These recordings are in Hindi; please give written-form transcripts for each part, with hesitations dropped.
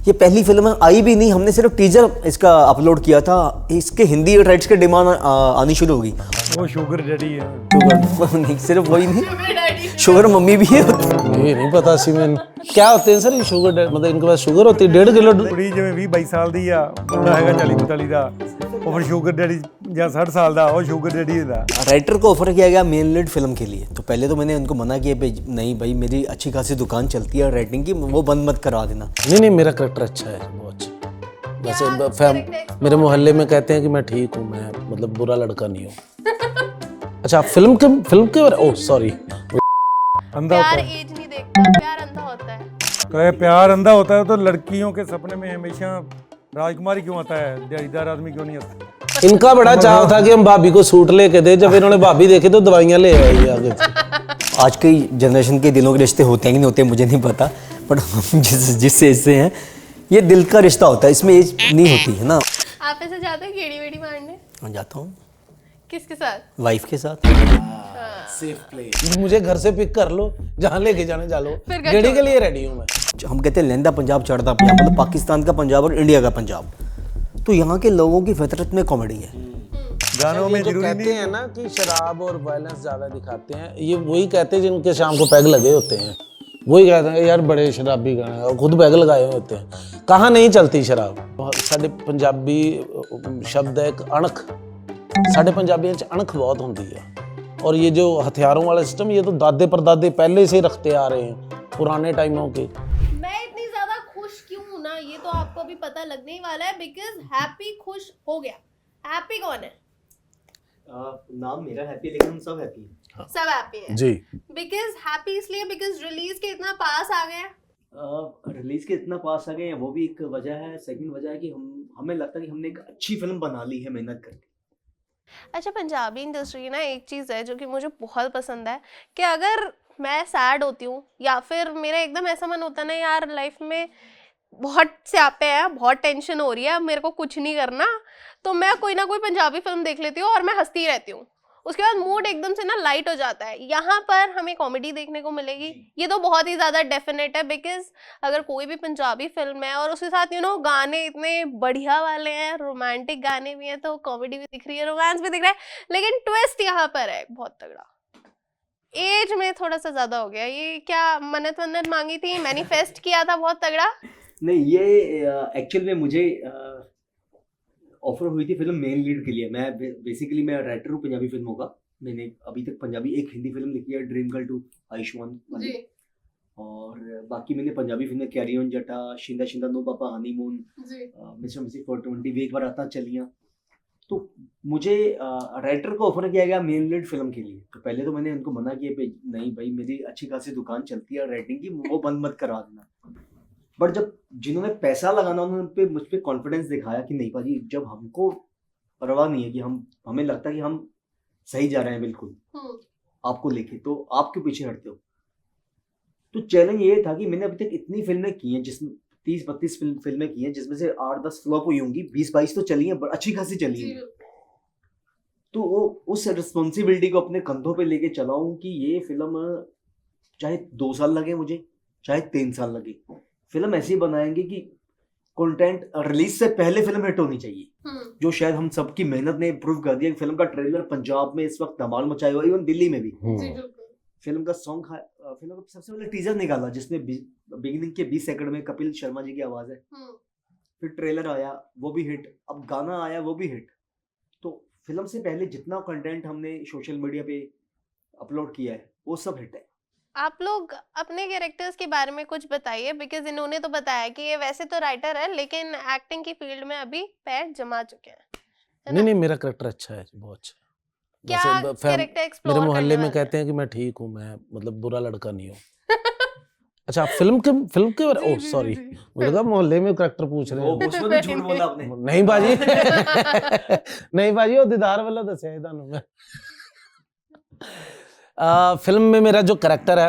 ये पहली फिल्म आई भी नहीं, हमने सिर्फ टीजर इसका अपलोड किया था, इसके हिंदी राइट्स के डिमांड आनी शुरू हो गई। वो शुगर डैडी है। शुगर नहीं, सिर्फ वही नहीं, शुगर मम्मी भी है। ये नहीं पता सी मैं क्या होते हैं सर ये शुगर डैडी, मतलब इनके पास शुगर होती है 1.5 किलो। ਕੁੜੀ ਜਿਵੇਂ 20-22 ਸਾਲ ਦੀ ਆ, ਮੁੰਡਾ ਹੈਗਾ 40-45 ਦਾ, ਉਹ ਫਿਰ ਸ਼ੂਗਰ ਡੈਡੀ ਜਾਂ 60 ਸਾਲ ਦਾ, ਉਹ ਸ਼ੂगर डैडी ਹੁੰਦਾ। राइटर को ऑफर किया गया मेन लीड फिल्म के लिए, तो पहले तो मैंने उनको मना किया भाई नहीं भाई, मेरी अच्छी खासी दुकान चलती है राइटिंग की, वो बंद मत करा देना। नहीं मेरा करेक्टर अच्छा है, बहुत अच्छा। वैसे मेरे मोहल्ले में कहते हैं कि मैं ठीक हूँ, मैं मतलब बुरा लड़का नहीं हूँ। अच्छा फिल्म के ओह सॉरी, प्यार एज नहीं देखता, प्यार अंधा होता है। तो प्यार अंधा होता है तो लड़कियों के सपने में हमेशा राजकुमारी क्यों आता है, दिहाड़ीदार आदमी क्यों नहीं आता? इनका बड़ा चाव था कि हम भाभी को सूट लेके दे, जब इन्होंने भाभी देखी तो दवाइयाँ ले आई आगे। आज की जनरेशन के दिलों के रिश्ते होते हैं कि नहीं होते मुझे नहीं पता, बट हम जिस एज से हैं ये दिल का रिश्ता होता है, इसमें एज नहीं होती है ना। आप ऐसे जाते हैं गेड़ी वेड़ी मारने? मैं जाता हूँ किसके साथ? वाइफ के साथ। मुझे घर से पिक कर लो, जहाँ लेके जाने जा लो, गेड़ी के लिए रेडी हूँ मैं। हम कहते हैं लहंदा पंजाब चढ़ता पंजाब, मतलब पाकिस्तान का पंजाब और इंडिया का पंजाब, तो यहाँ के लोगों की फितरत में कॉमेडी है। गानों में जो जरूरी कहते नहीं हैं ना कि शराब और वायलेंस ज्यादा दिखाते हैं, ये वही कहते हैं जिनके शाम को पैग लगे होते हैं, वही कहते हैं यार बड़े शराबी गाने और खुद पैग लगाए हुए होते हैं। कहाँ नहीं चलती शराब। साढ़े पंजाबी शब्द है एक अणख, साढ़े पंजाबियों च अणख बहुत होती है, और ये जो हथियारों वाला सिस्टम ये तो दादे परदादे पहले से रखते आ रहे हैं पुराने टाइमों के। मैं इतनी ज्यादा खुश क्यों हूं ना, ये तो आपको अभी पता लगने ही वाला है, बिकॉज हैप्पी खुश हो गया। हैप्पी कौन है? नाम मेरा हैप्पी, लेकिन हम सब हैप्पी हैं। सब हैप्पी है जी। बिकॉज हैप्पी इसलिए बिकॉज रिलीज के इतना पास आ गए। रिलीज के इतना पास आ गए हैं, वो भी एक वजह है। सेकंड वजह है कि हमें लगता है कि हमने एक अच्छी फिल्म बना ली है मेहनत करके। अच्छा, पंजाबी इंडस्ट्री ना एक चीज़ है जो कि मुझे बहुत पसंद है, कि अगर मैं सैड होती हूँ या फिर मेरा एकदम ऐसा मन होता है ना यार लाइफ में बहुत स्यापे हैं, बहुत टेंशन हो रही है, मेरे को कुछ नहीं करना, तो मैं कोई ना कोई पंजाबी फिल्म देख लेती हूँ और मैं हंसती रहती हूँ। उसके बाद मूड एकदम से ना लाइट हो जाता है। यहाँ पर हमें कॉमेडी देखने को मिलेगी, ये तो बहुत ही ज़्यादा डेफिनेट है, बिकॉज अगर कोई भी पंजाबी फिल्म है और उसके साथ गाने इतने बढ़िया वाले हैं, रोमांटिक गाने भी हैं, तो कॉमेडी भी दिख रही है, रोमांस भी दिख रहा है, लेकिन ट्विस्ट यहाँ पर है बहुत तगड़ा। एज में थोड़ा सा ज़्यादा हो गया। ये क्या मन्नत मांगी थी, मैनिफेस्ट किया था बहुत तगड़ा? नहीं, ये एक्चुअल में मुझे ऑफर हुई थी फिल्म मेन लीड के लिए। मैं बेसिकली मैं राइटर हूँ पंजाबी फिल्मों का। मैंने अभी तक पंजाबी एक हिंदी फिल्म लिखी है, ड्रीम गर्ल 2 आयुष्मान वाली, और बाकी मैंने पंजाबी फिल्में कैरी ऑन जटा, शिंदा शिंदा नो पापा, हनीमून, मिस्टर मिसेस 420, वे एक बार आता चलियाँ। तो मुझे राइटर को ऑफर किया गया मेन लीड फिल्म के लिए, तो पहले तो मैंने उनको मना किया नहीं भाई, मेरी अच्छी खासी दुकान चलती है राइटिंग की, वो बंद मत करवा देना। बट जब जिन्होंने पैसा लगाना उन्होंने मुझ पर कॉन्फिडेंस दिखाया कि नहीं भाजी, जब हमको परवाह नहीं है कि हमें लगता है कि हम सही जा रहे हैं बिल्कुल आपको लेके, तो आप क्यों पीछे हटते हो। तो चैलेंज ये था कि मैंने अभी तक इतनी फिल्में की हैं, जिसमें 30-32 फिल्में की हैं, जिसमें से 8-10 फ्लॉप हुई होंगी, 20-22 तो चली हैं, अच्छी खासी चली हैं। तो वो उस रिस्पॉन्सिबिलिटी को अपने कंधों पे लेके चला हूँ कि ये फिल्म चाहे 2 साल लगे मुझे, चाहे 3 साल लगे, फिल्म ऐसी बनाएंगे कि कंटेंट रिलीज से पहले फिल्म हिट होनी चाहिए। जो शायद हम सबकी मेहनत ने प्रूव कर दिया। फिल्म का ट्रेलर पंजाब में इस वक्त धमाल मचाया हुआ, इवन दिल्ली में भी। फिल्म का सॉन्ग, फिल्म का सबसे पहले टीजर निकाला जिसमें बिगिनिंग के 20 सेकंड में कपिल शर्मा जी की आवाज है, फिर ट्रेलर आया वो भी हिट, अब गाना आया वो भी हिट। तो फिल्म से पहले जितना कंटेंट हमने सोशल मीडिया पे अपलोड किया है वो सब हिट है। आप लोग अपने कैरेक्टर्स के बारे में कुछ बताइए, बिकॉज इन्होंने तो बताया कि ये वैसे तो राइटर है लेकिन एक्टिंग की फील्ड में अभी पैर जमा चुके हैं। नहीं मेरा करेक्टर अच्छा है, बहुत अच्छा। क्या कैरेक्टर एक्सप्लोर मेरे मोहल्ले में करने कहते हैं कि मैं ठीक हूँ, मैं मतलब बुरा लड़का नहीं हूँ। अच्छा फिल्म के ओह सॉरी, मुझे लगा मोहल्ले में करेक्टर पूछ रहे हैं। उसमें भी झूठ बोला आपने। नहीं बाजी नहीं बाजी, वो दीदार वाला दसिया है ਤੁਹਾਨੂੰ मैं। फिल्म में मेरा जो करेक्टर है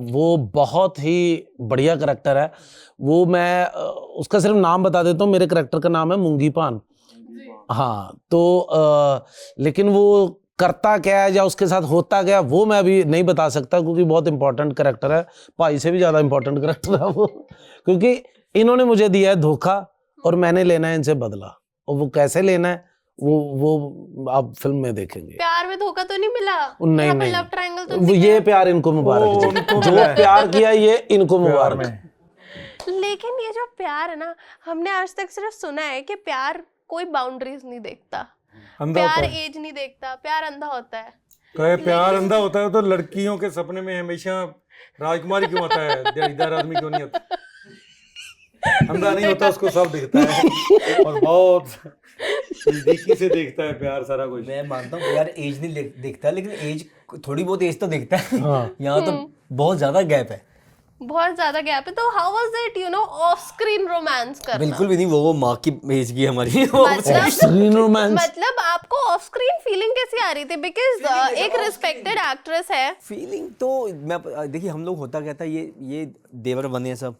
वो बहुत ही बढ़िया करेक्टर है। वो मैं उसका सिर्फ नाम बता देता हूँ, मेरे करेक्टर का नाम है मूंगी पान। हाँ तो लेकिन वो करता क्या है या उसके साथ होता क्या वो मैं अभी नहीं बता सकता, क्योंकि बहुत इंपॉर्टेंट करेक्टर है, भाई से भी ज़्यादा इंपॉर्टेंट करेक्टर है वो। क्योंकि इन्होंने मुझे दिया है धोखा और मैंने लेना है इनसे बदला, और वो कैसे लेना है वो आप फिल्म में देखेंगे। प्यार में धोखा तो नहीं मिला? नहीं यहाँ पे नहीं, लव ट्रायंगल तो वो ये प्यार इनको मुबारक जी, उनको जो मिला है। प्यार किया ये इनको प्यार मुबारक। में लेकिन ये जो प्यार है ना, हमने आज तक सिर्फ सुना है कि प्यार कोई बाउंड्रीज नहीं देखता, अंधा होता प्यार है। एज नहीं देखता, प्यार अंधा होता है। तो ये प्यार अंधा होता है तो लड़कियों के सपने में हमेशा राजकुमारी क्यों आता है, दिलदार आदमी क्यों नहीं आता? अंधा नहीं होता, उसको सब दिखता है और बहुत नजदीकी से देखता है प्यार सारा कुछ। मैं मानता हूँ यार एज नहीं देखता, लेकिन एज थोड़ी बहुत एज तो देखता है। हाँ। यहाँ तो बहुत ज्यादा गैप है। बहुत ज्यादा गैप है। तो how was it of screen romance करना? बिल्कुल भी नहीं, वो माँ की एज की हमारी। स्क्रीन रोमांस मतलब आपको ऑफ स्क्रीन फीलिंग कैसी आ रही थी? बिकॉज एक रिस्पेक्टेड एक्ट्रेस है। फीलिंग तो मैं देखिए, हम लोग होता क्या था, ये देवर बने हैं सब,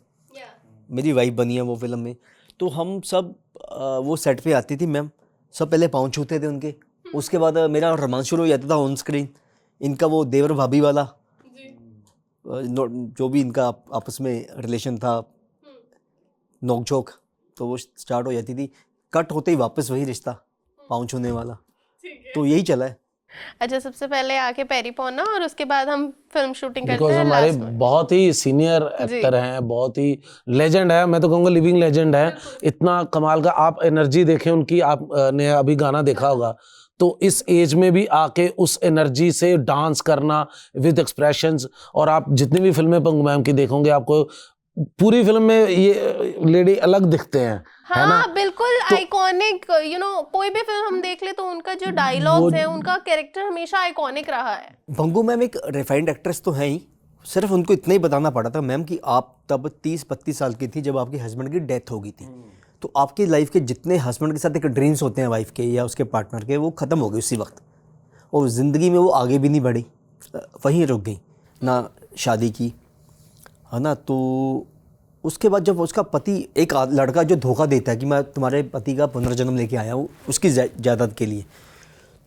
मेरी वाइफ बनी है वो फिल्म में, तो हम सब वो सेट पे आती थी मैम, सब पहले पाँव छूते थे उनके, उसके बाद मेरा रोमांस शुरू हो जाता था ऑन स्क्रीन। इनका वो देवर भाभी वाला जो भी इनका आपस में रिलेशन था, नोक झोंक, तो वो स्टार्ट हो जाती थी, कट होते ही वापस वही रिश्ता पाँव छूने वाला, तो यही चला है। अच्छा, सबसे पहले आके पैरी पौना और उसके बाद हम फिल्म शूटिंग करते बिकॉज हैं हमारे last में। बहुत ही सीनियर एक्टर हैं, बहुत ही लेजेंड है, मैं तो कहूँगा लिविंग लेजेंड है। इतना कमाल का आप एनर्जी देखें उनकी, आप ने अभी गाना देखा होगा, तो इस एज में भी आके उस एनर्जी से डांस करना विद एक्सप्रेशंस, और आप जितनी भी फिल्में पंगू मैम की देखोगे आपको पूरी फिल्म में ये लेडी अलग दिखते हैं, है ना? हाँ बिल्कुल आइकॉनिक। कोई भी फिल्म हम देख ले तो उनका जो डायलॉग्स है, उनका कैरेक्टर हमेशा आइकॉनिक रहा है। भंगू मैम एक रिफाइंड एक्ट्रेस तो है ही, सिर्फ उनको इतना ही बताना पड़ा था मैम कि आप तब 30-32 साल की थी जब आपके हस्बैंड की डेथ हो गई थी, तो आपकी लाइफ के जितने हस्बैंड के साथ एक ड्रीम्स होते हैं वाइफ के या उसके पार्टनर के, वो ख़त्म हो गए उसी वक्त, और ज़िंदगी में वो आगे भी नहीं बढ़ी, वहीं रुक गई ना, शादी की, है ना। तो उसके बाद जब उसका पति, एक लड़का जो धोखा देता है कि मैं तुम्हारे पति का पुनर्जन्म लेके आया हूँ उसकी जायदाद के लिए,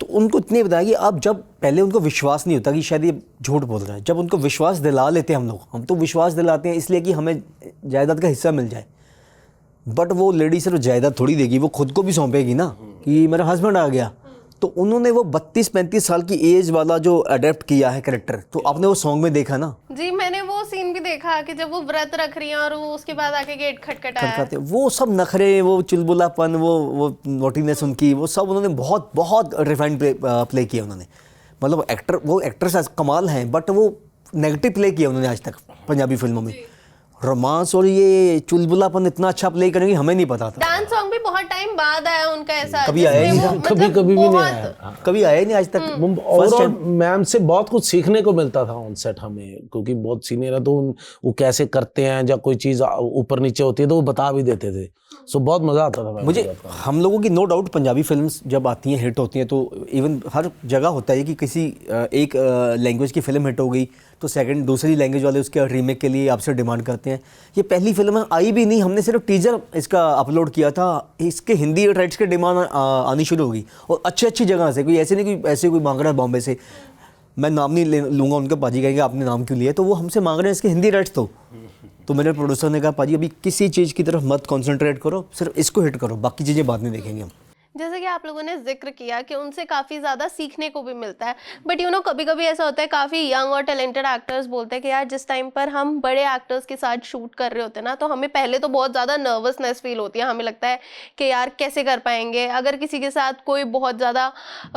तो उनको इतने बताया कि आप जब पहले उनको विश्वास नहीं होता कि शायद ये झूठ बोल रहा है, जब उनको विश्वास दिला लेते हैं हम तो विश्वास दिलाते हैं इसलिए कि हमें जायदाद का हिस्सा मिल जाए, बट वो लेडी सिर्फ जायदाद थोड़ी देगी, वो खुद को भी सौंपेगी ना कि मेरा हस्बैंड आ गया। तो उन्होंने वो 32-35 साल की एज वाला जो अडेप्ट किया है कैरेक्टर, तो आपने वो सॉन्ग में देखा ना जी, मैंने वो सीन भी देखा कि जब वो व्रत रख रही हैं और वो उसके बाद आके गेट खटखटाया है। खटखटाते, वो सब नखरे, वो चुलबुलापन, वो नोटीनेस उनकी, वो सब उन्होंने बहुत बहुत रिफाइंड प्ले किया उन्होंने। मतलब वो एक्ट्रेस कमाल हैं, बट वो नेगेटिव प्ले किया उन्होंने आज तक पंजाबी फिल्मों में। रोमांस और ये चुलबुलापन इतना अच्छा प्ले करेंगे हमें नहीं पता था। डांस सॉन्ग भी बहुत टाइम बाद आया उनका, ऐसा कभी आया ही जिसमें नहीं वो कभी मतलब कभी भी नहीं बहुत- आया। कभी आया ही नहीं आज तक। और मैम से बहुत कुछ सीखने को मिलता था ऑन सेट हमें, क्योंकि बहुत सीनियर है, तो वो कैसे करते हैं, या कोई चीज़ ऊपर नीचे होती है तो वो बता भी देते थे, सो बहुत मज़ा आता था। मुझे हम लोगों की नो डाउट पंजाबी फिल्म्स जब आती हैं, हिट होती हैं, तो इवन हर जगह होता है कि किसी एक लैंग्वेज की फिल्म हिट हो गई तो सेकंड दूसरी लैंग्वेज वाले उसके रीमेक के लिए आपसे डिमांड करते हैं। ये पहली फिल्म आई भी नहीं, हमने सिर्फ टीजर इसका अपलोड किया था, इसके हिंदी राइट्स की डिमांड आनी शुरू हो गई, और अच्छी जगह से, कोई ऐसे नहीं कि ऐसे कोई मांग रहा है बॉम्बे से, मैं नाम नहीं लूँगा उनके, पाजी कहेंगे आपने नाम क्यों लिया, तो वो हमसे मांग रहे हैं इसके हिंदी राइट्स तो मेरे प्रोड्यूसर ने कहा पाजी अभी किसी चीज़ की तरफ मत कंसंट्रेट करो, सिर्फ इसको हिट करो, बाकी चीज़ें बाद में देखेंगे हम। जैसे कि आप लोगों ने जिक्र किया कि उनसे काफ़ी ज़्यादा सीखने को भी मिलता है, बट कभी कभी ऐसा होता है, काफ़ी यंग और टैलेंटेड एक्टर्स बोलते हैं कि यार जिस टाइम पर हम बड़े एक्टर्स के साथ शूट कर रहे होते हैं ना, तो हमें पहले तो बहुत ज़्यादा नर्वसनेस फील होती है, हमें लगता है कि यार कैसे कर पाएंगे, अगर किसी के साथ कोई बहुत ज़्यादा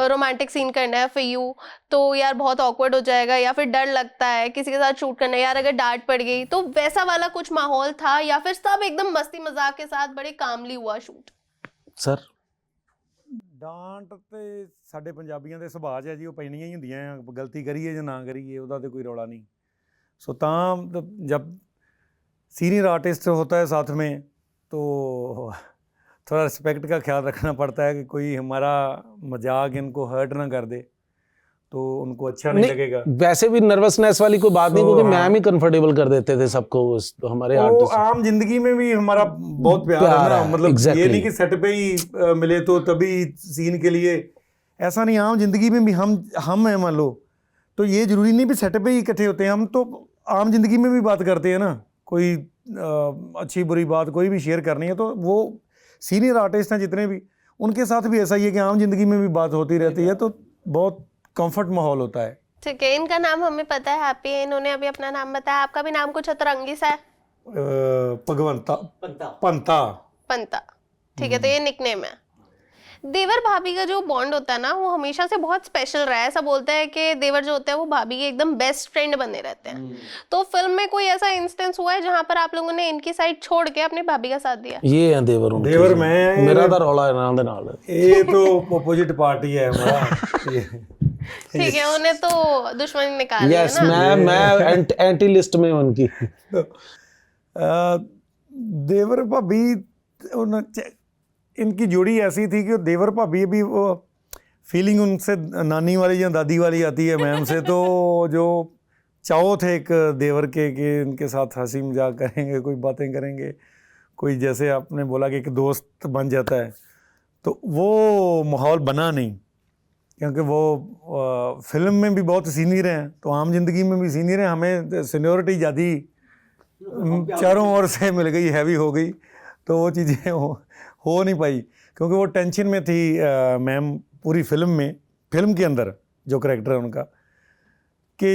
रोमांटिक सीन करना है फॉर यू तो यार बहुत ऑकवर्ड हो जाएगा, या फिर डर लगता है किसी के साथ शूट करना है, यार अगर डांट पड़ गई, तो वैसा वाला कुछ माहौल था या फिर सब एकदम मस्ती मजाक के साथ बड़े कामली हुआ शूट? सर ਡਾਂਟ ਤੇ ਸਾਡੇ ਪੰਜਾਬੀਆਂ ਦੇ ਸੁਭਾਅ 'ਚ ਹੈ ਜੀ, ਉਹ ਪੈਣੀਆਂ ਹੀ ਹੁੰਦੀਆਂ ਆ, ਗਲਤੀ ਕਰੀਏ ਜਾਂ ਨਾ ਕਰੀਏ ਉਹਦਾ ਤੇ ਕੋਈ ਰੌਲਾ नहीं। सो जब सीनियर आर्टिस्ट होता है साथ में तो थोड़ा रिस्पेक्ट का ख्याल रखना पड़ता है कि कोई हमारा मजाक इनको हर्ट ना कर दे, तो उनको अच्छा नहीं लगेगा। वैसे भी नर्वसनेस वाली कोई बात नहीं, क्योंकि मैम ही कंफर्टेबल कर देते थे सबको, हमारे वो आर्टिस्ट। आम जिंदगी में भी हमारा बहुत प्यार है ना, मतलब exactly। ये नहीं कि सेट पे ही मिले तो तभी सीन के लिए, ऐसा नहीं, आम जिंदगी में भी हम हैं मान लो, तो ये जरूरी नहीं भी सेट पे ही इकट्ठे होते हैं, हम तो आम जिंदगी में भी बात करते हैं ना, कोई अच्छी बुरी बात कोई भी शेयर करनी है तो वो सीनियर आर्टिस्ट हैं जितने भी, उनके साथ भी ऐसा ही है कि आम जिंदगी में भी बात होती रहती है, तो बहुत कंफर्ट माहौल होता है। ठीक है, इनका नाम हमें पता है, हैप्पी है, इन्होंने अभी अपना नाम बताया। आपका भी नाम कुछ अतरंगी सा है? भगवंता पंता। पंता। पंता, ठीक है, तो ये निकनेम है। देवर भाभी का जो बॉन्ड होता है ना, वो हमेशा से बहुत स्पेशल रहा है। ऐसा बोलते हैं कि देवर जो होते हैं वो भाभी के एकदम बेस्ट फ्रेंड बने रहते हैं। तो फिल्म में कोई ऐसा इंस्टेंस हुआ है जहां पर आप लोगों ने इनकी साइड छोड़ के अपनी भाभी का साथ दिया? ये है देवर उनके। देवर मैं मेरा तो रौला है नाल दे नाल। ये तो अपोजिट पार्टी है हमारा। ठीक है, उन्हें तो दुश्मनी निकाली है यस, ना। मैं एंटी लिस्ट में हूं उनकी। देवर भाभी इनकी जोड़ी ऐसी थी कि देवर भाभी भी वो फीलिंग उनसे नानी वाली या दादी वाली आती है मैम से, तो जो चाव थे एक देवर के कि इनके साथ हंसी मजाक करेंगे, कोई बातें करेंगे, कोई जैसे आपने बोला कि एक दोस्त बन जाता है, तो वो माहौल बना नहीं। क्योंकि वो फिल्म में भी बहुत सीनियर हैं, तो आम जिंदगी में भी सीनियर हैं, हमें सीनियोरिटी ज़्यादा चारों ओर से मिल गई, हैवी हो गई, तो वो चीज़ें हो नहीं पाई। क्योंकि वो टेंशन में थी मैम पूरी फिल्म के अंदर जो करैक्टर है उनका, कि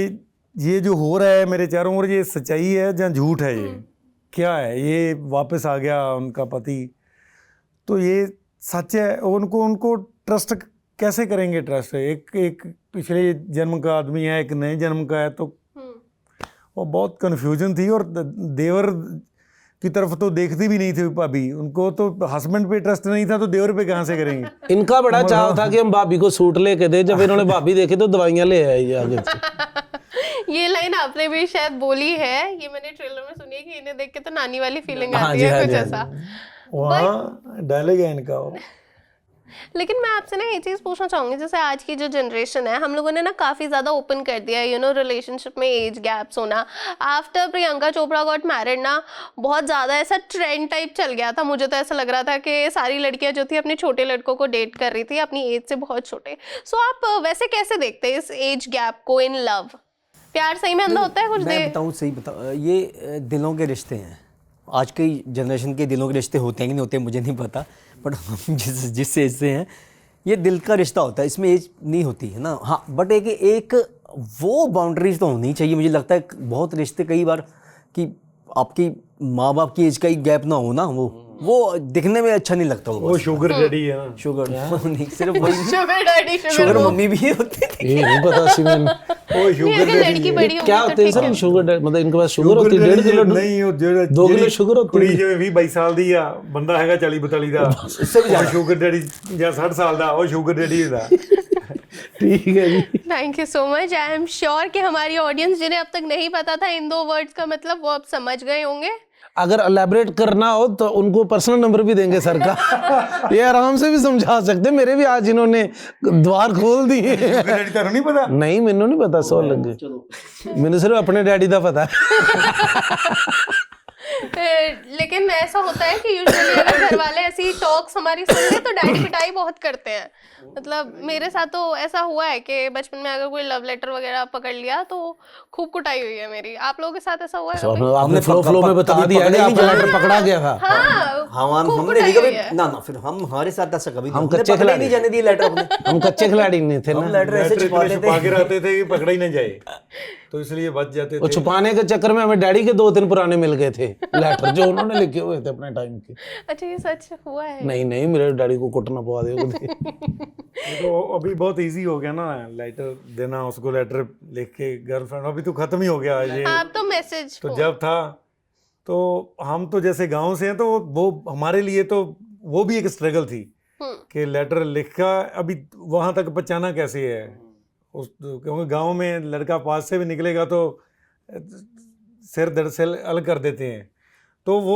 ये जो हो रहा है मेरे चारों ओर, ये सच्चाई है या झूठ है, ये क्या है, ये वापस आ गया उनका पति, तो ये सच है। उनको ट्रस्ट कैसे करेंगे? ट्रस्ट एक पिछले जन्म का आदमी है, एक नए जन्म का है, तो वो बहुत कन्फ्यूजन थी। और देवर की तरफ तो देखती भी नहीं थी भाभी, उनको तो हस्बैंड पे ट्रस्ट नहीं था, तो देवर पे कहाँ से करेंगे? इनका बड़ा चाव था कि हम भाभी को सूट लेके दे, जब इन्होंने भाभी देखी तो दवाइयाँ ले आई आगे से। ये लाइन आपने भी शायद बोली है, ये मैंने ट्रेलर में सुनी है कि इन्हें देख के तो नानी वाली फीलिंग हाँ आती जी, है, हाँ कुछ जी, हाँ ऐसा। वहाँ डायलॉग है इनका वो। लेकिन मैं आपसे ना ये चीज़ पूछना चाहूँगी, जैसे आज की जो जनरेशन है, हम लोगों ने ना काफ़ी ज़्यादा ओपन कर दिया है, रिलेशनशिप में एज गैप्स होना। After Priyanka Chopra got married ना, बहुत ज़्यादा ऐसा ट्रेंड टाइप चल गया था। मुझे तो ऐसा लग रहा था कि सारी लड़कियां जो थी अपने छोटे लड़कों को डेट कर रही थी, अपनी एज से बहुत छोटे। सो आप वैसे कैसे देखते हैं इस एज गैप को इन लव? प्यार सही में अंधा होता है कुछ? मैं बताऊँ, सही बताऊँ, ये दिलों के रिश्ते हैं। आज की जनरेशन के दिलों के रिश्ते होते हैं कि नहीं होते मुझे नहीं पता, बट हम जिस एज से हैं, ये दिल का रिश्ता होता है, इसमें एज नहीं होती है ना। हाँ, बट एक वो बाउंड्रीज तो होनी चाहिए। मुझे लगता है बहुत रिश्ते कई बार कि आपकी माँ बाप की एज का ही गैप ना हो ना, वो दिखने में अच्छा नहीं लगता। वो शुगर डैडी है ना। शुगर नहीं, सिर्फ वही शुगर डैडी, शुगर मम्मी भी होती थी। ये नहीं पता सी मैंने। वो शुगर लड़की बड़ी होगी क्या तो होते हैं ठीक सर है। Sugar daddy? मतलब इनके पास शुगर होती है 1.5 किलो? नहीं, वो 2 किलो शुगर होती कुड़ी है। ਜਿਵੇਂ 20-22 ਸਾਲ ਦੀ ਆ, ਬੰਦਾ ਹੈਗਾ 40-42 ਦਾ, उससे भी ज्यादा। ਸ਼ੂਗਰ ਡੈਡੀ ਜਾਂ 60 ਸਾਲ ਦਾ, ਉਹ ਸ਼ੂਗਰ ਡੈਡੀ ਦਾ। ठीक है जी। Thank you so much. I am sure कि हमारी ऑडियंस जिन्हें अब तक नहीं पता था इन दो वर्ड्स का मतलब, वो अब समझ गए होंगे। अगर एलैबोरेट करना हो तो उनको पर्सनल नंबर भी देंगे सर का। ये आराम से भी समझा सकते। मेरे भी आज इन्होंने द्वार खोल दिए। ਸ਼ੂਗਰ ਡੈਡੀ ਤੁਹਾਨੂੰ ਨਹੀਂ ਪਤਾ? नहीं मैनू नहीं पता, सौ लगे। मैंने सिर्फ अपने डैडी का पता है। लेकिन ऐसा होता है कि यूजुअली अगर घर वाले ऐसी टॉक्स हमारी सुन ले तो डैडी पिटाई बहुत करते हैं। मतलब मेरे साथ तो ऐसा हुआ है कि बचपन में अगर कोई लव लेटर वगैरह पकड़ लिया तो खूब कुटाई हुई है मेरी। आप लोगों के साथ ऐसा हुआ है कभी? आपने फ्लो में बता दिया कि आपका लेटर पकड़ा गया था। हाँ, खूब हमने कुटाई नहीं कभी हुई है। ना फिर हमारे साथ ऐसा कभी हम हमने कच्चे पकड़े खिलाड़ी। नहीं जाने दिए लेटर अपने। हम कच्चे खिलाड़ी नहीं थे हम ना। लेटर ऐसे लेटर छुपाते छुपा के थे। रखते थे कि पकड़ा ही ना जाए, तो इसलिए बच जाते वो थे। छुपाने के चक्कर में हमें डैडी के 2-3 पुराने मिल गए थे लेटर, जो उन्होंने लिखे हुए थे अपने टाइम के। अच्छा, ये सच हुआ है? नहीं मेरे डैडी को कुटना पवा दे। तो अभी बहुत इजी हो गया ना लेटर देना, उसको लेटर लिख के गर्लफ्रेंड, अभी तो खत्म ही हो गया ये। आप तो मैसेज तो जब था, तो हम तो जैसे गांव से हैं, तो वो हमारे लिए तो वो भी एक स्ट्रगल थी कि लेटर लिखा, अभी वहां तक पहुंचाना कैसे है उस, क्योंकि गांव में लड़का पास से भी निकलेगा तो सिर दर्द से अलग कर देते हैं। तो वो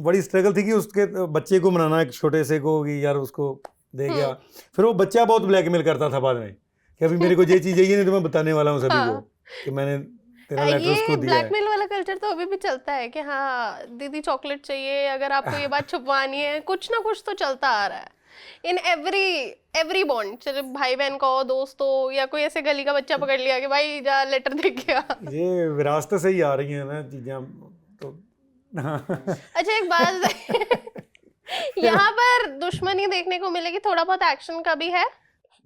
बड़ी स्ट्रगल थी कि उसके बच्चे को मनाना, एक छोटे से को कि यार उसको दे गया। फिर वो बच्चा बहुत ब्लैकमेल करता था बाद में कि अभी मेरे को ये चीज़ चाहिए नहीं तो मैं बताने वाला हूँ सभी को कि मैंने तेरा लेटर उसको ये दिया है। ब्लैकमेल वाला कल्चर तो अभी भी चलता है कि हाँ दीदी चॉकलेट चाहिए, अगर आपको ये बात छुपवानी है, कुछ ना कुछ तो चलता आ रहा है इन एवरी बॉन्ड, चाहे भाई बहन का हो, दोस्त हो, या कोई ऐसे गली का बच्चा पकड़ लिया कि भाई जा लेटर दे गया। ये विरासत से ही आ रही है ना चीज़ें, तो अच्छा एक बात यहाँ पर दुश्मनी देखने को मिलेगी, थोड़ा बहुत एक्शन का भी है?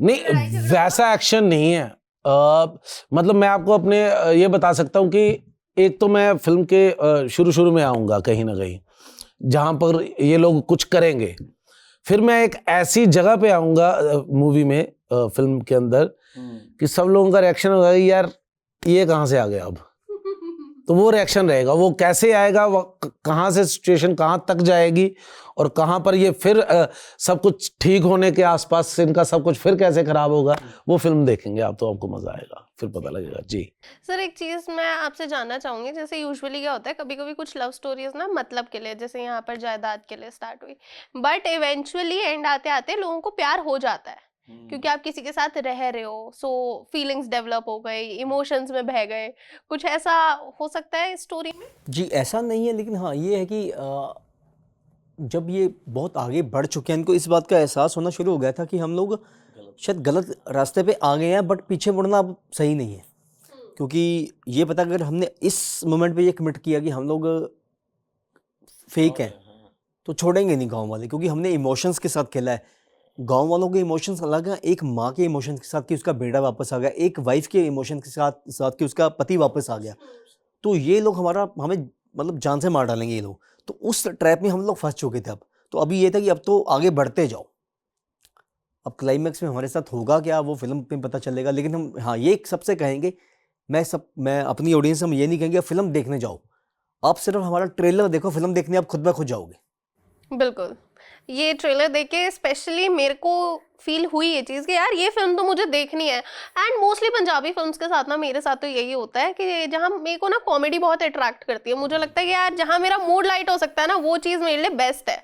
नहीं वैसा एक्शन नहीं है। मतलब मैं आपको अपने ये बता सकता हूँ कि एक तो मैं फिल्म के शुरू शुरू में आऊँगा कहीं ना कहीं जहाँ पर ये लोग कुछ करेंगे, फिर मैं एक ऐसी जगह पे आऊँगा मूवी में, फिल्म के अंदर, कि सब लोगों का रिएक्शन होगा कि यार ये कहाँ से आ गया अब। तो वो रिएक्शन रहेगा, वो कैसे आएगा, वो कहाँ से सिचुएशन कहाँ तक जाएगी और कहाँ पर ये फिर सब कुछ ठीक होने के आसपास से इनका सब कुछ फिर कैसे खराब होगा, वो फिल्म देखेंगे आप तो आपको मजा आएगा, फिर पता लगेगा। जी सर एक चीज मैं आपसे जानना चाहूंगी, जैसे यूजुअली क्या होता है कभी कभी कुछ लव स्टोरीज ना मतलब के लिए, जैसे यहाँ पर जायदाद के लिए स्टार्ट हुई, बट इवेंचुअली एंड आते आते लोगों को प्यार हो जाता है क्योंकि आप किसी के साथ रह रहे हो, सो फीलिंग्स डेवलप हो गई, इमोशंस में बह गए, कुछ ऐसा हो सकता है स्टोरी में? जी ऐसा नहीं है, लेकिन हाँ ये है कि जब ये बहुत आगे बढ़ चुके हैं, इनको इस बात का एहसास होना शुरू हो गया था कि हम लोग शायद गलत रास्ते पे आ गए हैं, बट पीछे मुड़ना अब सही नहीं है। क्योंकि ये पता, अगर हमने इस मोमेंट पे ये कमिट किया कि हम लोग फेक हैं, तो छोड़ेंगे नहीं गांव वाले, क्योंकि हमने इमोशंस के साथ खेला है। गांव वालों के इमोशंस अलग हैं, एक माँ के इमोशंस के साथ कि उसका बेटा वापस आ गया, एक वाइफ के इमोशंस के साथ कि उसका पति वापस आ गया। तो ये लोग हमें मतलब जान से मार डालेंगे ये लोग, तो उस ट्रैप में हम लोग फंस चुके थे। अब तो अभी ये था कि अब तो आगे बढ़ते जाओ, अब क्लाइमैक्स में हमारे साथ होगा क्या वो फिल्म में पता चलेगा। लेकिन हम हाँ ये सबसे कहेंगे, मैं अपनी ऑडियंस से हम ये नहीं कहेंगे फिल्म देखने जाओ, आप सिर्फ हमारा ट्रेलर देखो, फिल्म देखने आप खुद ब खुद जाओगे। बिल्कुल, ये ट्रेलर देख के स्पेशली मेरे को फील हुई ये चीज़ कि यार ये फिल्म तो मुझे देखनी है। एंड मोस्टली पंजाबी फिल्म्स के साथ ना मेरे साथ तो यही होता है कि जहाँ मेरे को ना कॉमेडी बहुत अट्रैक्ट करती है, मुझे लगता है कि यार जहाँ मेरा मूड लाइट हो सकता है ना वो चीज़ मेरे लिए बेस्ट है।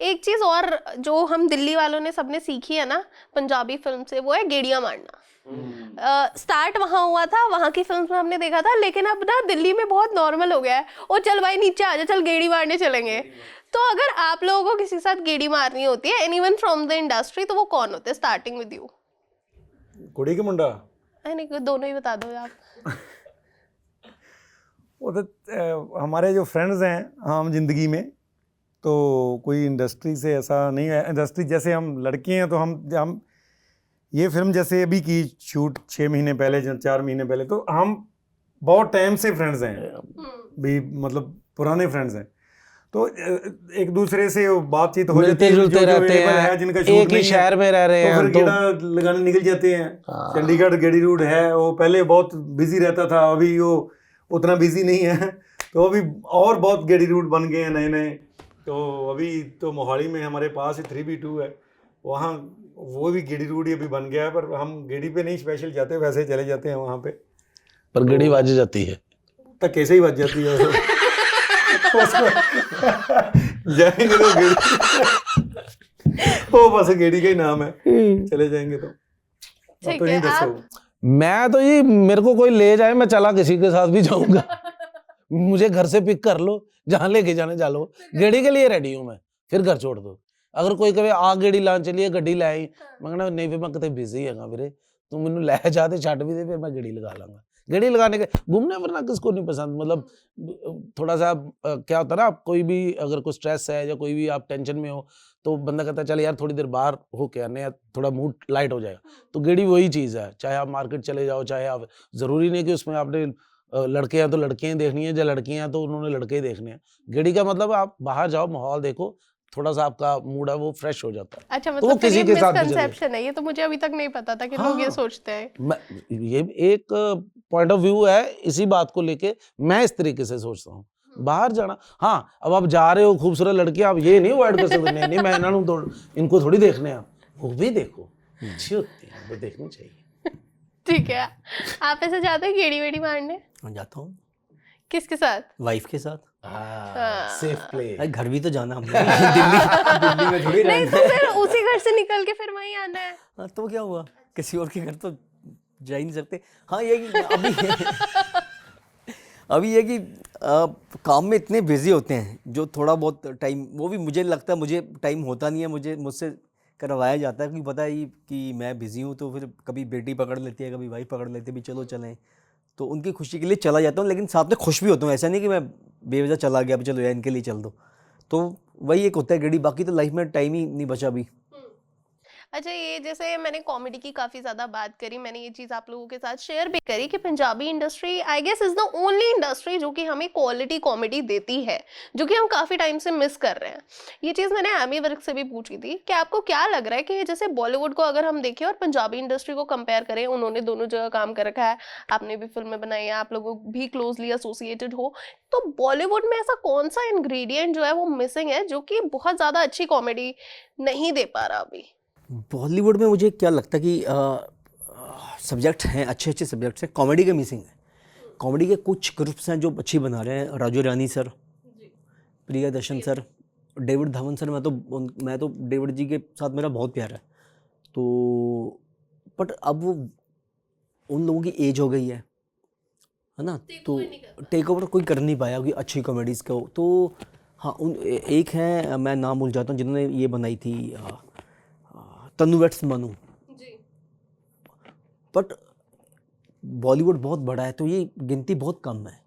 एक चीज़ और जो हम दिल्ली वालों ने सबने सीखी है ना पंजाबी फिल्म से, वो है गेड़ियाँ मारना। स्टार्ट वहाँ हुआ था, वहाँ की फिल्म में हमने देखा था, लेकिन अब ना दिल्ली में बहुत नॉर्मल हो गया है, ओ चल भाई नीचे आ जा, चल गेड़ी मारने चलेंगे। तो अगर आप लोगों को किसी के साथ गेड़ी मारनी होती है एनीवन फ्रॉम द इंडस्ट्री, तो वो कौन होते हैं? Starting with you. कुड़ी के मुंडा? नहीं, दोनों ही बता दो आप। वो तो हमारे जो फ्रेंड्स हैं आम जिंदगी में, तो कोई इंडस्ट्री से ऐसा नहीं है। इंडस्ट्री जैसे हम लड़के हैं तो हम ये फिल्म जैसे अभी की शूट 6 महीने पहले 4 महीने पहले, तो हम बहुत टाइम से फ्रेंड्स हैं भी, मतलब पुराने फ्रेंड्स हैं। तो एक दूसरे से बातचीत हो जाती है, जुलते रहते हैं, जिनका एक ही शहर में रह रहे हैं, तो फिर गेड़ा लगाने निकल जाते हैं। चंडीगढ़ गेड़ी रूट है, वो पहले बहुत बिजी रहता था, अभी वो उतना बिजी नहीं है, तो अभी और बहुत गेड़ी रूट बन गए हैं नए नए। तो अभी तो मोहाली में हमारे पास 3B2 है, वहाँ वो भी गेड़ी रूट ही अभी बन गया है, पर हम गेड़ी पे नहीं स्पेशल जाते, वैसे चले जाते हैं वहाँ पे। पर गेड़ी बाजी जाती है, तक कैसे ही बच जाती है जाएंगे तो गेड़ी, वो बस गेड़ी का ही नाम है, चले जाएंगे तो। ठीक तो है, नहीं दसो। मैं तो ये मेरे को कोई ले जाए, मैं चला किसी के साथ भी जाऊंगा। मुझे घर से पिक कर लो, जहाँ लेके जाने जा लो, गेड़ी के लिए रेडी हूँ मैं, फिर घर छोड़ दो। अगर कोई कहे आ गेड़ी लान चलिए, गड्डी लाई, मैं कहना नहीं फिर मैं कितने बिजी है वीरे, तू मैनू लै जाते छट भी दे, फिर मैं गेड़ी लगा लांगा। गेड़ी लगाने के घूमने फिरना किसको नहीं पसंद, मतलब थोड़ा सा क्या होता है ना, आप कोई भी अगर कोई स्ट्रेस है या कोई भी आप टेंशन में हो, तो बंदा कहता है चल यार थोड़ी देर बाहर होके आने, या थोड़ा मूड लाइट हो जाएगा। तो गेड़ी वही चीज़ है, चाहे आप मार्केट चले जाओ, चाहे आप, ज़रूरी नहीं कि उसमें आपने लड़के हैं तो लड़कियाँ देखनी है, या लड़कियाँ हैं तो उन्होंने लड़के देखने हैं। गेड़ी का मतलब आप बाहर जाओ, माहौल देखो, थोड़ा सा आपका मूड है वो फ्रेश हो जाता है। अच्छा, तो मतलब किसी ये के साथ भी मिसकंसेप्शन है, ये तो मुझे अभी तक नहीं पता था कि लोग ये सोचते हैं। ये एक पॉइंट ऑफ व्यू है इसी बात को लेके, मैं इस तरीके से सोचता हूँ। बाहर जाना, हाँ अब आप जा रहे हो खूबसूरत लड़कियां, आप ये नहीं अवॉइड कर सकते, नहीं मैं इनको थोड़ी देखने हैं, वो भी देखो, अच्छी होती है, वो देखनी चाहिए। ठीक है, आप ऐसे जाते हैं गेड़ी वेड़ी मारने? जाता हूँ। किसके साथ? वाइफ के साथ। Safe play. घर भी तो जाना हमने, दिल्ली में थोड़ी नहीं रहना तो है। फिर उसी घर से निकल के फिर वहीं आना है। हाँ, तो क्या हुआ, किसी और के घर तो जा ही नहीं सकते। हाँ ये कि अभी ये कि काम में इतने बिजी होते हैं, जो थोड़ा बहुत टाइम, वो भी मुझे लगता है मुझे टाइम होता नहीं है, मुझसे करवाया जाता है, क्योंकि पता है कि मैं बिज़ी हूँ, तो फिर कभी बेटी पकड़ लेती है, कभी वाइफ पकड़ लेती है भी चलो चलें, तो उनकी खुशी के लिए चला जाता हूँ, लेकिन साथ में खुश भी होता हूँ। ऐसा नहीं कि मैं बेवजह चला गया, अब चलो यार इनके लिए चल दो। तो वही एक होता है गड़ी, बाकी तो लाइफ में टाइम ही नहीं बचा अभी। अच्छा, ये जैसे मैंने कॉमेडी की काफ़ी ज़्यादा बात करी, मैंने ये चीज़ आप लोगों के साथ शेयर भी करी कि Punjabi industry I guess is the only industry जो कि हमें क्वालिटी कॉमेडी देती है, जो कि हम काफ़ी टाइम से मिस कर रहे हैं। ये चीज़ मैंने एमी वर्क से भी पूछी थी कि आपको क्या लग रहा है कि जैसे बॉलीवुड को अगर हम देखें और पंजाबी इंडस्ट्री को कंपेयर करें, उन्होंने दोनों जगह काम कर रखा है, आपने भी फिल्में बनाई हैं, आप लोगों भी क्लोजली एसोसिएटेड हो, तो बॉलीवुड में ऐसा कौन सा इंग्रेडिएंट जो है वो मिसिंग है जो कि बहुत ज़्यादा अच्छी कॉमेडी नहीं दे पा रहा अभी? बॉलीवुड में मुझे क्या लगता है कि सब्जेक्ट हैं, अच्छे अच्छे सब्जेक्ट्स हैं, कॉमेडी के मिसिंग है। कॉमेडी के कुछ ग्रुप्स हैं जो अच्छी बना रहे हैं, Raju Rani sir, Priyadarshan sir, David Dhawan sir. मैं तो डेविड जी के साथ मेरा बहुत प्यार है। तो बट अब वो उन लोगों की एज हो गई है ना, तो टेक ओवर कोई कर नहीं पाया कि अच्छी कॉमेडीज़ को। तो हाँ, एक है, मैं नाम भूल जाता हूँ, जिन्होंने ये बनाई थी तनु वेट्स मनु। बट बॉलीवुड बहुत बड़ा है, तो ये गिनती बहुत कम है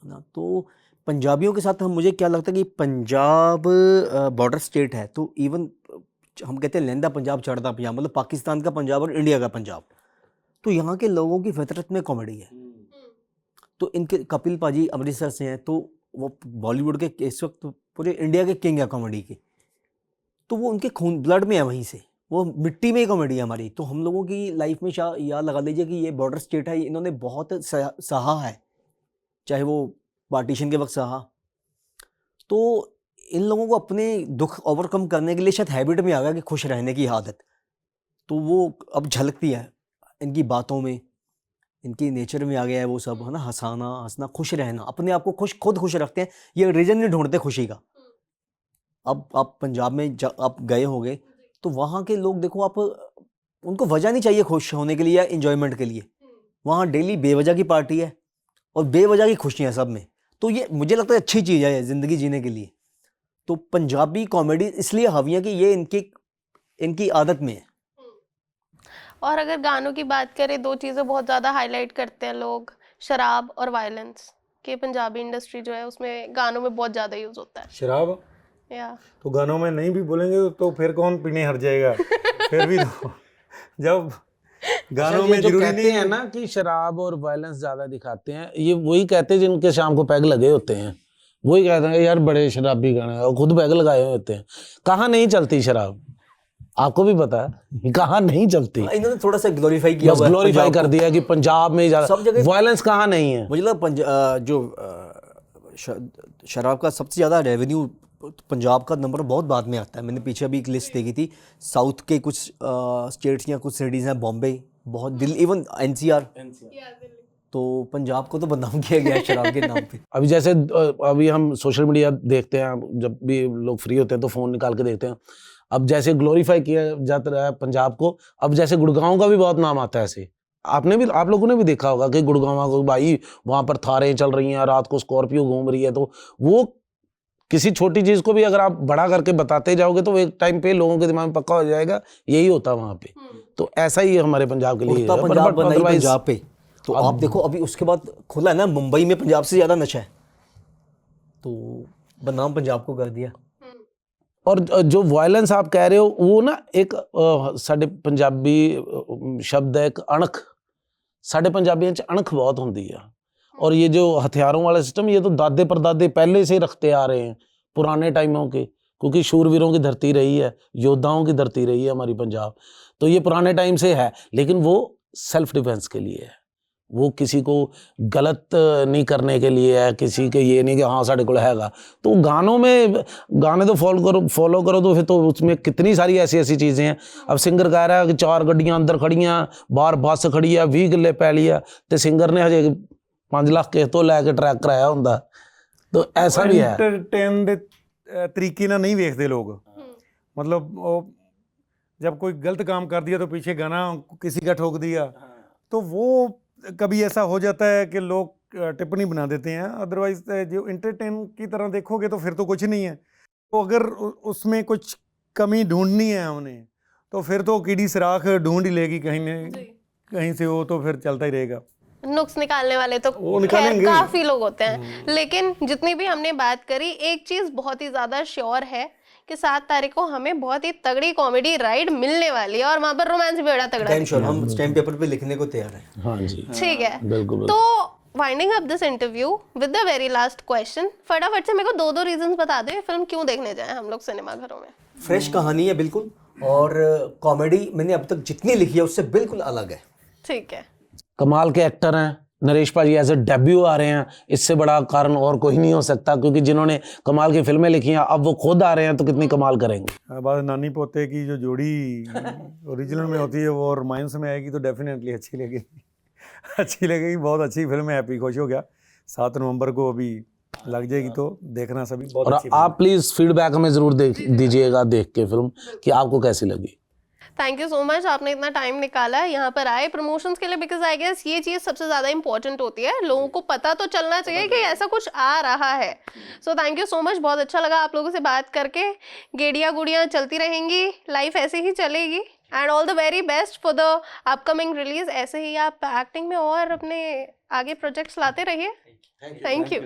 ना। तो पंजाबियों के साथ मुझे क्या लगता है कि पंजाब बॉर्डर स्टेट है, तो इवन हम कहते हैं लहंदा पंजाब चढ़ता पंजाब, मतलब पाकिस्तान का पंजाब और इंडिया का पंजाब। तो यहाँ के लोगों की फितरत में कॉमेडी है। तो इनके कपिल पाजी अमृतसर से हैं, तो वो बॉलीवुड के इस वक्त पूरे इंडिया के किंग है कॉमेडी के। तो वो उनके खून ब्लड में है, वहीं से वो मिट्टी में ही कॉमेडी है हमारी। तो हम लोगों की लाइफ में याद लगा लीजिए कि ये बॉर्डर स्टेट है, इन्होंने बहुत सहा है, चाहे वो पार्टीशन के वक्त सहा। तो इन लोगों को अपने दुख ओवरकम करने के लिए शायद हैबिट में आ गया कि खुश रहने की आदत, तो वो अब झलकती है इनकी बातों में, इनकी नेचर में आ गया है वो सब, है ना। हंसाना, हंसना, खुश रहना, अपने आप को खुद खुश रखते हैं, ये रीज़न नहीं ढूंढते खुशी का। अब आप पंजाब में आप गए होंगे, तो वहाँ के लोग देखो, आप उनको वजह नहीं चाहिए खुश होने के लिए या इन्जॉयमेंट के लिए। वहाँ डेली बेवजह की पार्टी है और बेवजह की खुशियाँ सब में। तो ये मुझे लगता है अच्छी चीज़ है ज़िंदगी जीने के लिए। तो पंजाबी कॉमेडी इसलिए हावी है कि ये इनकी आदत में है। और अगर गानों की बात करें, दो चीज़ें बहुत ज़्यादा हाईलाइट करते हैं लोग, शराब और वायलेंस, कि पंजाबी इंडस्ट्री जो है उसमें गानों में बहुत ज़्यादा यूज़ होता है। शराब या तो गानों में नहीं भी बोलेंगे तो फिर कौन पीने हट जाएगा। फिर भी तो जब गानों में जो जरूरी कहते नहीं हैं ना कि शराब और वायलेंस ज्यादा दिखाते हैं, ये वही कहते हैं जिनके शाम को पैग लगे होते हैं। वही कहते हैं यार बड़े शराबी गाने, और खुद पैग लगाए हुए होते हैं। कहाँ नहीं चलती शराब, आपको भी पता है कहाँ नहीं चलती। इन्होंने थोड़ा सा ग्लोरीफाई किया, बस ग्लोरीफाई कर दिया कि पंजाब में सब जगह वायलेंस कहाँ नहीं है। मुझे लगा शराब का सबसे ज़्यादा रेवेन्यू पंजाब का नंबर बहुत बाद में आता है। मैंने पीछे अभी एक लिस्ट देखी थी, साउथ के कुछ स्टेट्स या कुछ सिटीज़ हैं, बॉम्बे बहुत, दिल्ली, इवन एनसीआर। तो पंजाब को तो बदनाम किया गया है शराब के नाम पे। अभी जैसे अभी हम सोशल मीडिया देखते हैं, जब भी लोग फ्री होते हैं तो फ़ोन निकाल के देखते हैं। अब जैसे ग्लोरीफाई किया जाता है पंजाब को, अब जैसे गुड़गांव का भी बहुत नाम आता है। ऐसे आप लोगों ने भी देखा होगा कि गुड़गांव को भाई वहाँ पर थारें चल रही हैं, रात को स्कॉर्पियो घूम रही है। तो वो किसी छोटी चीज़ को भी अगर आप बड़ा करके बताते जाओगे तो एक टाइम पे लोगों के दिमाग में पक्का हो जाएगा यही होता है वहाँ पे। तो ऐसा ही हमारे पंजाब के लिए उड़ता पंजाब बनाई पंजाब पे। तो आप देखो अभी उसके बाद खुला है ना, मुंबई में पंजाब से ज़्यादा नशा है, तो बदनाम पंजाब को कर दिया। और जो वायलेंस आप कह रहे हो वो ना, एक साढ़े पंजाबी शब्द है एक अणख, साढ़े पंजाबियों च अणख बहुत होती है। और ये जो हथियारों वाला सिस्टम, ये तो दादे परदादे पहले से रखते आ रहे हैं, पुराने टाइमों के, क्योंकि शूरवीरों की धरती रही है, योद्धाओं की धरती रही है हमारी पंजाब। तो ये पुराने टाइम से है, लेकिन वो सेल्फ डिफेंस के लिए है, वो किसी को गलत नहीं करने के लिए है, किसी के ये नहीं कि हाँ साढ़े को हैगा। तो गानों में गाने तो फॉलो करो तो फिर तो उसमें कितनी सारी ऐसी चीज़ें हैं। अब सिंगर कह रहा है कि 4 गड्डियां अंदर खड़ियां, बाहर बस खड़ी है, 20 किले पैली है, तो सिंगर ने हजे 5 लाख किस तो लैके ट्रैक कराया होंदा। तो ऐसा भी है। एंटरटेन दे तरीके ना नहीं देखते लोग। मतलब जब कोई गलत काम कर दिया तो पीछे गाना किसी का ठोक दिया, तो वो कभी ऐसा हो जाता है कि लोग टिप्पणी बना देते हैं। अदरवाइज जो एंटरटेन की तरह देखोगे तो फिर तो कुछ नहीं है। तो अगर उसमें कुछ कमी ढूंढनी है हमने, तो फिर तो कीड़ी सुराख ढूंढ ही लेगी कहीं से, वो तो फिर चलता ही रहेगा। नुक्स निकालने वाले तो वो खैर निकालेंगे। काफी लोग होते हैं, लेकिन जितनी भी हमने बात करी, एक चीज बहुत ही ज्यादा श्योर है कि 7 तारीख को हमें बहुत ही तगड़ी कॉमेडी राइड मिलने वाली है और वहां पर रोमांस भी बड़ा तगड़ा है। डैम श्योर, हम स्टैम्प पेपर पे लिखने को तैयार हैं। हाँ जी, ठीक है, बिल्कुल तो winding up this interview with the very last question, फटाफट से मेरे को 2 रीजंस बता दो ये फिल्म क्यों देखने जाए हम लोग सिनेमा घरों में। फ्रेश कहानी है बिल्कुल, और कॉमेडी मैंने अब तक जितनी लिखी है उससे बिल्कुल अलग है। ठीक है, कमाल के एक्टर हैं नरेश भाजी, एज ए डेब्यू आ रहे हैं, इससे बड़ा कारण और कोई नहीं हो सकता, क्योंकि जिन्होंने कमाल की फिल्में लिखी हैं अब वो खुद आ रहे हैं तो कितनी कमाल करेंगे। बात नानी पोते की जो जोड़ी ओरिजिनल में होती है वो रोमांस में आएगी तो डेफिनेटली अच्छी लगेगी। अच्छी लगेगी, बहुत अच्छी फिल्म है, हैप्पी, खुश हो गया। 7 नवंबर को अभी लग जाएगी, तो देखना सभी, बहुत और अच्छी फिल्म आप प्लीज फीडबैक हमें जरूर दीजिएगा देख के फिल्म कि आपको कैसी लगी। थैंक यू सो मच, आपने इतना टाइम निकाला है यहाँ पर आए प्रमोशंस के लिए, बिकॉज आई गेस ये चीज़ सबसे ज़्यादा इंपॉर्टेंट होती है, लोगों को पता तो चलना चाहिए कि ऐसा कुछ आ रहा है। So thank you so much, बहुत अच्छा लगा आप लोगों से बात करके। गेड़ियाँ गुड़ियाँ चलती रहेंगी, लाइफ ऐसे ही चलेगी, and all the very best for the upcoming release. ऐसे ही आप एक्टिंग में और अपने आगे प्रोजेक्ट्स लाते रहिए। Thank you.